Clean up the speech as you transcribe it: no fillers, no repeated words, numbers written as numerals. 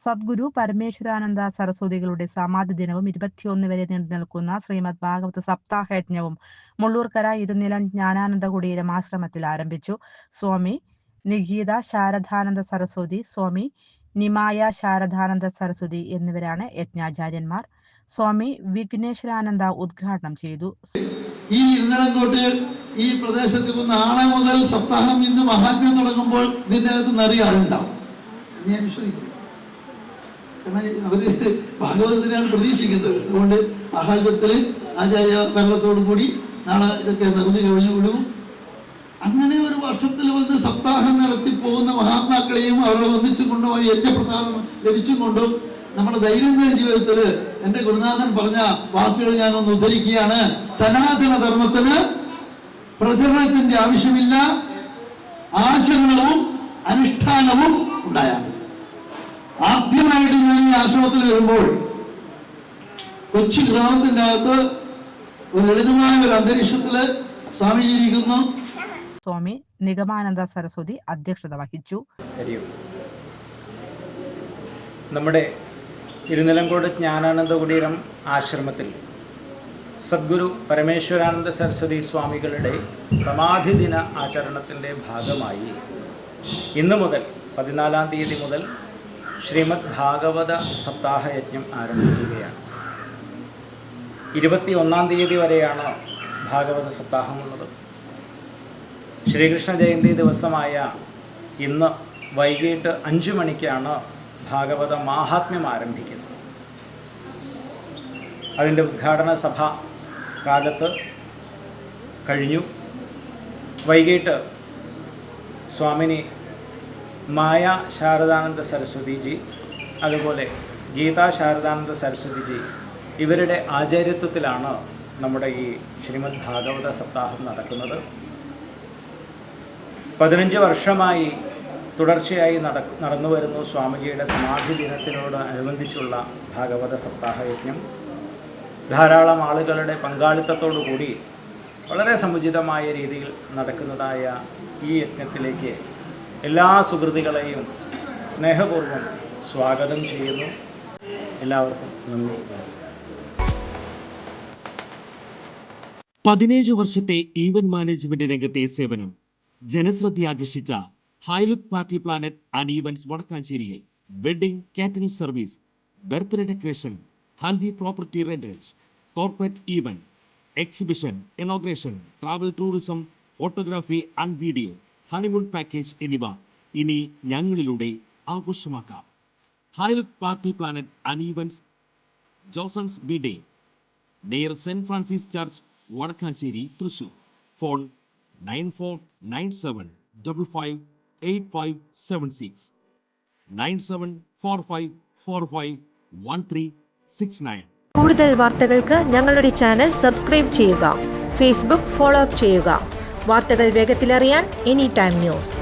സദ്ഗുരു പരമേശ്വരാനന്ദ സരസ്വതികളുടെ സമാധി ദിനവും 21 വരെ നീണ്ടു നിൽക്കുന്ന ശ്രീമദ് ഭാഗവത സപ്താഹയജ്ഞവും മുള്ളൂർക്കര ഇരുനിലം ജ്ഞാനാനന്ദ കുടീരം ആശ്രമത്തിൽ ആരംഭിച്ചു. സ്വാമി നിഗീത ശാരദാനന്ദ സരസ്വതി, സ്വാമി നിമായ ശാരദാനന്ദ സരസ്വതി എന്നിവരാണ് യജ്ഞാചാര്യന്മാർ. സ്വാമി വിഘ്നേശ്വരാനന്ദ ഉദ്ഘാടനം ചെയ്തു. ഈ ഇരുനിലങ്കോട്ട് ഈ പ്രദേശത്ത് നാളെ മുതൽ സപ്താഹം ഇന്ന് മഹാത്മ്യം തുടങ്ങുമ്പോൾ ഇതിൻ്റെ അകത്ത് നിറയാറുണ്ടാവും എന്ന് ഞാൻ വിശ്വസിക്കുന്നു. കാരണം അവര് ഭാഗവതത്തിനാണ് പ്രതീക്ഷിക്കുന്നത്. അതുകൊണ്ട് മഹാത്മ്യത്തിൽ ആചാര്യ വെള്ളത്തോടു കൂടി നാളെ ഇതൊക്കെ നിറഞ്ഞു കഴിഞ്ഞു വിടും. അങ്ങനെ ഒരു വർഷത്തിൽ വന്ന് സപ്താഹം നടത്തി പോകുന്ന മഹാത്മാക്കളെയും അവരുടെ ഒന്നിച്ചു കൊണ്ടുപോയി യജ്ഞപ്രസാദം ലഭിച്ചും കൊണ്ടും നമ്മുടെ ദൈനംദിന ജീവിതത്തിൽ എൻ്റെ ഗുരുനാഥൻ പറഞ്ഞ വാക്കുകൾ ഞാനൊന്ന് ഉദ്ധരിക്കുകയാണ്. സനാതന ധർമ്മത്തിന് പ്രചരണത്തിന്റെ ആവശ്യമില്ല, ആചരണവും അനുഷ്ഠാനവും ഉണ്ടായാൽ മതി. ആദ്യമായിട്ട് ഞാൻ ഈ ആശ്രമത്തിൽ വരുമ്പോൾ കൊച്ചു ഗ്രാമത്തിന്റെ അകത്ത് ഒരു ലളിതമായ ഒരു അന്തരീക്ഷത്തില് സ്വാമിയിരിക്കുന്നു. സ്വാമി നിഗമാനന്ദ സരസ്വതി അധ്യക്ഷത വഹിച്ചു. നമ്മുടെ ഇരുനിലങ്കോട് ജ്ഞാനാനന്ദ കുടീരം ആശ്രമത്തിൽ സദ്ഗുരു പരമേശ്വരാനന്ദ സരസ്വതി സ്വാമികളുടെ സമാധി ദിന ആചരണത്തിൻ്റെ ഭാഗമായി ഇന്ന് മുതൽ 14-ാം തീയതി മുതൽ ശ്രീമദ് ഭാഗവത സപ്താഹയജ്ഞം ആരംഭിക്കുകയാണ്. 21-ാം തീയതി വരെയാണ് ഭാഗവത സപ്താഹമുള്ളത്. ശ്രീകൃഷ്ണ ജയന്തി ദിവസമായ ഇന്ന് വൈകിട്ട് 5 മണിക്കാണ് ഭാഗവത മാഹാത്മ്യം ആരംഭിക്കുന്നത്. അതിൻ്റെ ഉദ്ഘാടന സഭ കാലത്ത് കഴിഞ്ഞു. വൈകിട്ട് സ്വാമിനി മായ ശാരദാനന്ദ സരസ്വതിജി, അതുപോലെ ഗീതാ ശാരദാനന്ദ സരസ്വതിജി ഇവരുടെ ആചാര്യത്വത്തിലാണ് നമ്മുടെ ഈ ശ്രീമദ് ഭാഗവത സപ്താഹം നടക്കുന്നത്. 15 വർഷമായി തുടർച്ചയായി നടന്നു വരുന്നു സ്വാമിജിയുടെ സമാധി ദിനത്തിനോട് അനുബന്ധിച്ചുള്ള ഭാഗവത സപ്താഹയജ്ഞം. ധാരാളം ആളുകളുടെ പങ്കാളിത്തത്തോടു കൂടി വളരെ സമുചിതമായ രീതിയിൽ നടക്കുന്നതായ ഈ യജ്ഞത്തിലേക്ക് എല്ലാ സുഹൃത്തുക്കളെയും സ്നേഹപൂർവ്വം സ്വാഗതം ചെയ്യുന്നു. എല്ലാവർക്കും നന്ദി, നമസ്കാരം. 17 വർഷത്തെ ഈവന്റ് മാനേജ്മെന്റ് രംഗത്തെ സേവനം ജനശ്രദ്ധയാകർഷിച്ച high look party planet and events വടക്കാഞ്ചേരിയിൽ wedding catering service, birthday decoration, haldi property rentals, corporate event, exhibition, inauguration, travel tourism, photography and video, honeymoon package എന്നിവ ഇനി ഞങ്ങളിലൂടെ ആഘോഷമാക്കാം. High look party planet and events, Josons ബിഡേ, near Saint Francis church, Vadakkanchery, Thrissur. Phone 9497558576 9745451369. കൂടുതൽ വാർത്തകൾക്ക് ഞങ്ങളുടെ channel subscribe ചെയ്യുക. Facebook follow up ചെയ്യുക. വാർത്തകൾ വേഗത്തിലറിയാൻ എനി ടൈം ന്യൂസ്.